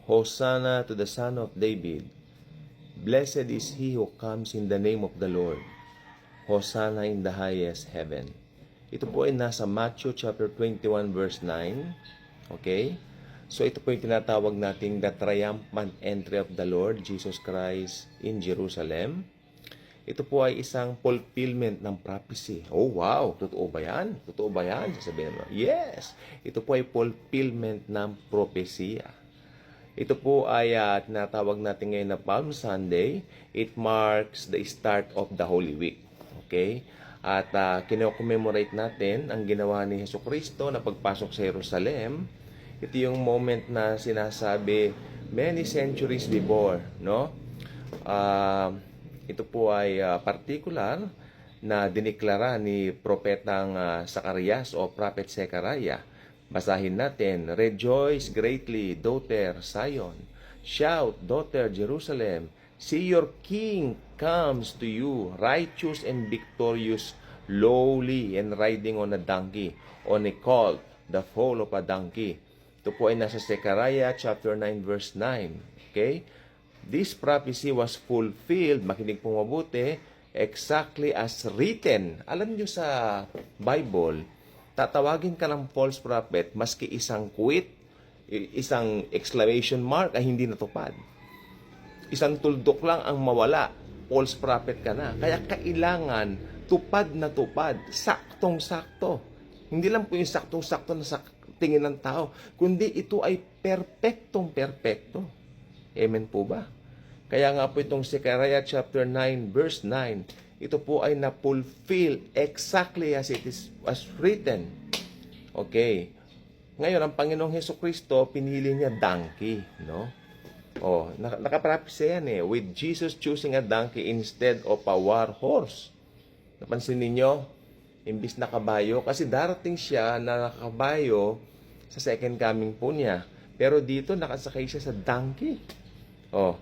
Hosanna to the Son of David. Blessed is he who comes in the name of the Lord. Hosanna in the highest heaven. Ito po ay nasa Matthew chapter 21 verse 9. Okay? So ito po yung tinatawag nating the triumphant entry of the Lord Jesus Christ in Jerusalem. Ito po ay isang fulfillment ng prophecy. Oh wow, totoo ba yan? Totoo ba yan? Sasabihin mo, yes! Ito po ay fulfillment ng propesya. Ito po ay tinatawag natin ngayon na Palm Sunday. It marks the start of the Holy Week. Okay? At kino-commemorate natin ang ginawa ni Jesucristo na pagpasok sa Jerusalem. Ito yung moment na sinasabi many centuries before, no? Ito po ay particular na diniklara ni Propetang Zacarias o Prophet Zechariah. Basahin natin, Rejoice greatly, daughter Zion. Shout, daughter Jerusalem. See your king comes to you, righteous and victorious, lowly and riding on a donkey, on a colt, the foal of a donkey. Ito po ay nasa Zechariah chapter 9 verse 9. Okay? This prophecy was fulfilled, makinig po mabuti, exactly as written. Alam niyo sa Bible, tatawagin ka ng false prophet maski isang quit, isang exclamation mark ay hindi natupad. Isang tuldok lang ang mawala, false prophet ka na. Kaya kailangan tupad na tupad, saktong-sakto. Hindi lang po yung saktong-sakto na sa tingin ng tao, kundi ito ay perpektong-perpekto. Amen po ba? Kaya nga po itong Zechariah chapter 9 verse 9, ito po ay na-fulfill exactly as it is as written. Okay. Ngayon, ang Panginoong Hesukristo, pinili niya donkey, no? Oh, nakaprapise yan eh. With Jesus choosing a donkey instead of a war horse. Napansin ninyo? Imbis na kabayo. Kasi darating siya na nakabayo sa second coming po niya. Pero dito, nakasakay siya sa donkey. Oh,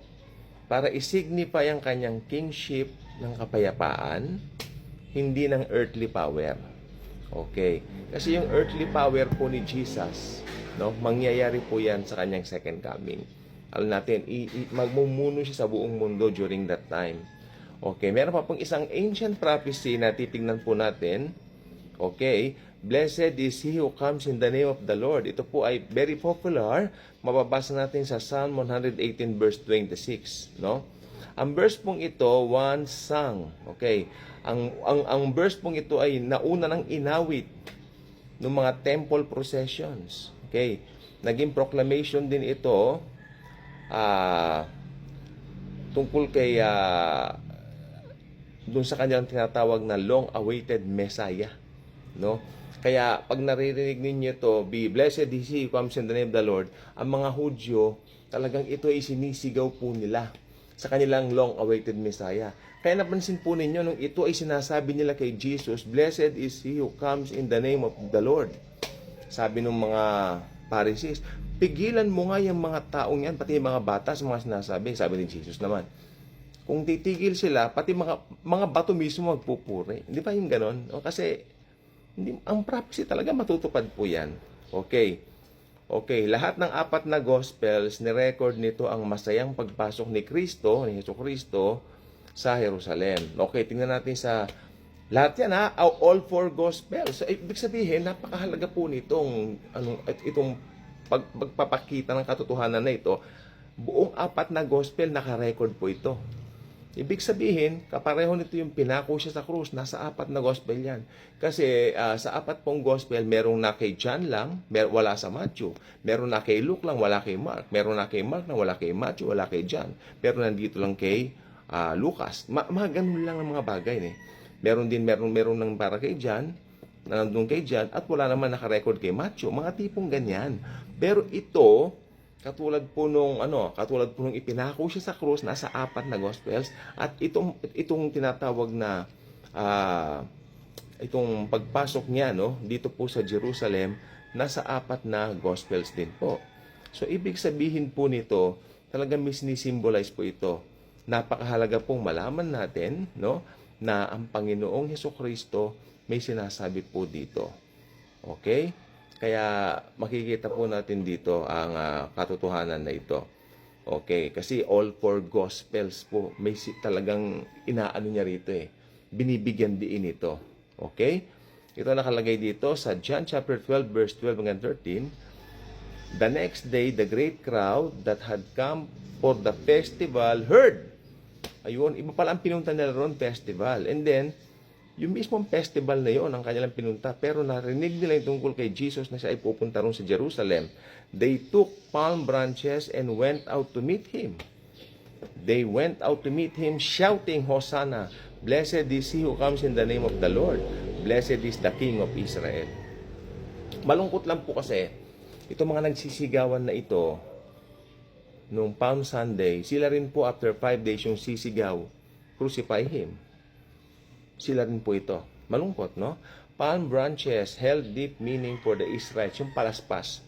para isignify ang kanyang kingship ng kapayapaan, hindi ng earthly power. Okay. Kasi yung earthly power po ni Jesus, no, mangyayari po yan sa kanyang second coming. Alam natin, magmumuno siya sa buong mundo during that time. Okay. Meron pa pong isang ancient prophecy na titignan po natin. Okay. Blessed is he who comes in the name of the Lord. Ito po ay very popular. Mababasa natin sa Psalm 118 verse 26, no? Ang verse pong ito, one song. Okay. Ang verse pong ito ay nauna ng inawit ng mga temple processions. Okay. Naging proclamation din ito tungkol kay dun sa kanyang tinatawag na long-awaited Messiah, no? Kaya pag naririnig ninyo ito, be blessed is he who comes in the name of the Lord, ang mga Hudyo, talagang ito ay sinisigaw po nila sa kanilang long-awaited Messiah. Kaya napansin po ninyo, nung ito ay sinasabi nila kay Jesus, blessed is he who comes in the name of the Lord. Sabi ng mga Pharisees, pigilan mo nga yung mga taong yan, pati yung mga bata sa mga sinasabi. Sabi ni Jesus naman, kung titigil sila, pati mga bato mismo magpupuri. Hindi ba yung ganon? O kasi ang prophecy talaga matutupad po yan. Okay. Okay, lahat ng apat na gospels, ni-record nito ang masayang pagpasok ni Kristo, ni Jesucristo, sa Jerusalem. Okay, tingnan natin sa lahat yan all four gospels. So, ibig sabihin, napakahalaga po nitong itong pagpapakita ng katotohanan na ito. Buong apat na gospel, naka-record po ito. Ibig sabihin, kapareho nito yung pinako siya sa krus, nasa apat na gospel yan. Kasi sa apat pong gospel, merong na kay John lang, wala sa Matthew. Meron na kay Luke lang, wala kay Mark. Meron na kay Mark na wala kay Matthew, wala kay John. Pero nandito lang kay Lucas. Mga ganun lang ng mga bagay. Meron nang para kay John, na nandun kay John, at wala naman nakarecord kay Matthew. Mga tipong ganyan. Pero ito, katulad po nung ipinako siya sa krus, nasa apat na gospels, at itong tinatawag na itong pagpasok niya, no, dito po sa Jerusalem, nasa apat na gospels din po. So ibig sabihin po nito, talagang sinisimbolize po ito. Napakahalaga pong malaman natin, no, na ang Panginoong Hesukristo may sinasabi po dito. Okay? Kaya makikita po natin dito ang katotohanan na ito. Okay, kasi all four gospels po, may talagang inaano niya rito eh. Binibigyan diin ito. Okay? Ito nakalagay dito sa John chapter 12 verse 12 hanggang 13. The next day, the great crowd that had come for the festival heard. Ayun, iba pala ang pinunta nila ron, festival. And then, yung mismong festival na yon ang kanilang pinunta. Pero narinig nila yung tungkol kay Jesus na siya ay pupunta ron sa Jerusalem. They took palm branches and went out to meet Him. They went out to meet Him shouting, Hosanna! Blessed is He who comes in the name of the Lord. Blessed is the King of Israel. Malungkot lang po kasi, itong mga nagsisigawan na ito, nung Palm Sunday, sila rin po after 5 days yung sisigaw, crucify Him. Sila rin po ito. Malungkot, no? Palm branches held deep meaning for the Israelites, yung palaspas.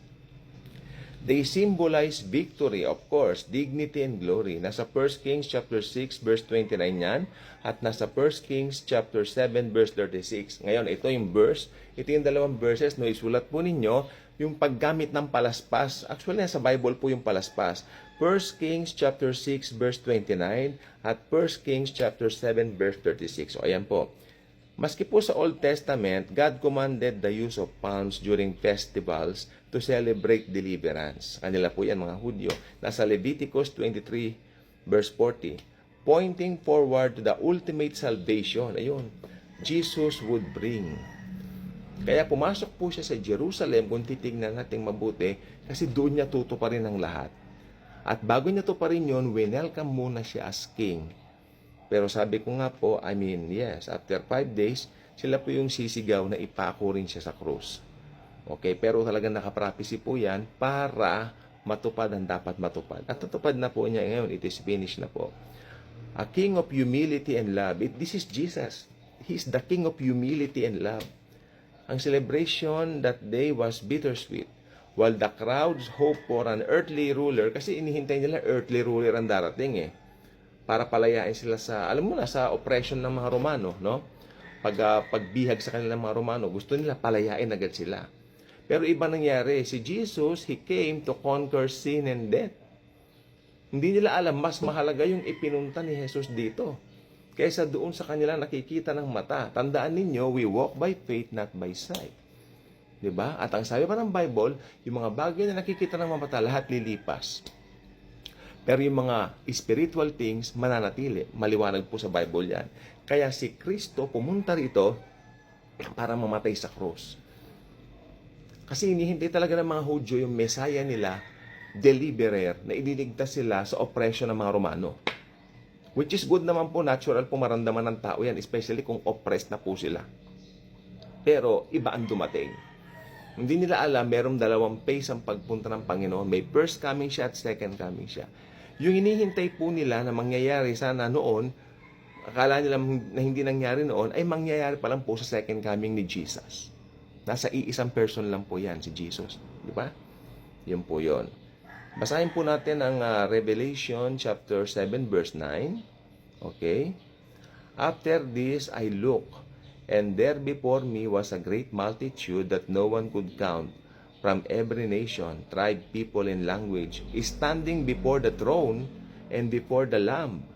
They symbolize victory, of course, dignity and glory. Nasa 1 Kings chapter 6 verse 29 yan, at nasa 1 Kings chapter 7 verse 36. Ngayon, ito yung verse, ito yung dalawang verses, no, isulat po ninyo, yung paggamit ng palaspas. Actually, nasa Bible po yung palaspas. 1 Kings chapter 6 verse 29 at 1 Kings chapter 7 verse 36. So, ayan po. Maski po sa Old Testament, God commanded the use of palms during festivals to celebrate deliverance. Kanila po yan, mga Hudyo. Nasa Leviticus 23 verse 40. Pointing forward to the ultimate salvation. Ayun, Jesus would bring. Kaya pumasok po siya sa Jerusalem, kung titignan natin mabuti, kasi doon niya tutuparin ang lahat. At bago niya tuparin yun, winelcome muna siya as king. Pero sabi ko nga po, yes, after 5 days, sila po yung sisigaw na ipako rin siya sa krus. Okay, pero talagang nakaprapisi po yan para matupad ang dapat matupad. At tutupad na po niya ngayon, it is finished na po. A king of humility and love. This is Jesus. He's the king of humility and love. Ang celebration that day was bittersweet. While the crowds hope for an earthly ruler, kasi inihintay nila earthly ruler ang darating para palayain sila sa, alam mo na, sa oppression ng mga Romano, no? Pagbihag sa kanilang mga Romano, gusto nila palayain agad sila. Pero iba nangyari, si Jesus, He came to conquer sin and death. Hindi nila alam, mas mahalaga yung ipinunta ni Jesus dito kaysa doon sa kanila nakikita ng mata. Tandaan ninyo, we walk by faith, not by sight. Diba? At ang sabi pa ng Bible, yung mga bagay na nakikita ng mga mata, lahat lilipas. Pero yung mga spiritual things, mananatili. Maliwanag po sa Bible yan. Kaya si Kristo pumunta rito para mamatay sa cross. Kasi hinihintay talaga ng mga Hudyo yung Messiah nila, deliverer, na ililigtas sila sa oppression ng mga Romano. Which is good naman po, natural po maramdaman ng tao yan, especially kung oppressed na po sila. Pero iba ang dumating. Hindi nila alam, merong dalawang phase ang pagpunta ng Panginoon. May first coming siya at second coming siya. Yung hinihintay po nila na mangyayari sana noon, akala nila na hindi nangyari noon, ay mangyayari pa lang po sa second coming ni Jesus. Nasa iisang person lang po yan, si Jesus. Di ba? Yun po yun. Basahin po natin ang Revelation chapter 7 verse 9. Okay? After this I look, and there before me was a great multitude that no one could count, from every nation, tribe, people, and language, standing before the throne and before the Lamb.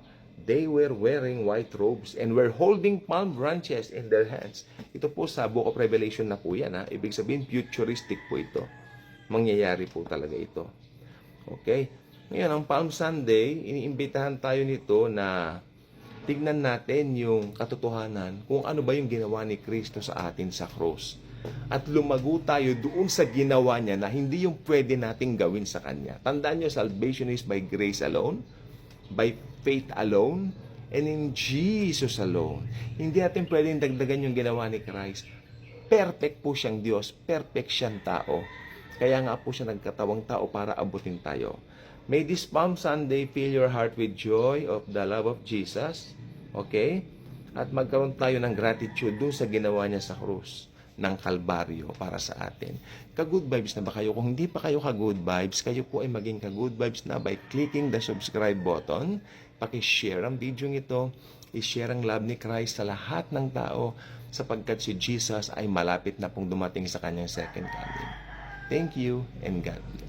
They were wearing white robes and were holding palm branches in their hands. Ito po sa Book of Revelation na po yan. Ibig sabihin, futuristic po ito. Mangyayari po talaga ito. Okay? Ngayon, ang Palm Sunday, iniimbitahan tayo nito na tignan natin yung katotohanan kung ano ba yung ginawa ni Kristo sa atin sa cross. At lumago tayo doon sa ginawa niya na hindi yung pwede nating gawin sa Kanya. Tandaan nyo, salvation is by grace alone, by faith alone, and in Jesus alone. Hindi natin pwedeng dagdagan yung ginawa ni Christ. Perfect po siyang Diyos, perfect siyang tao. Kaya nga po siya nagkatawang tao para abutin tayo. May this Palm Sunday fill your heart with joy of the love of Jesus. Okay? At magkaroon tayo ng gratitude dun sa ginawa niya sa krus ng Kalbaryo para sa atin. Ka-good vibes na ba kayo? Kung hindi pa kayo ka-good vibes, kayo po ay maging ka-good vibes na by clicking the subscribe button. Paki-share ang video ito. I-share ang love ni Christ sa lahat ng tao sapagkat si Jesus ay malapit na pong dumating sa kanyang second coming. Thank you and God bless.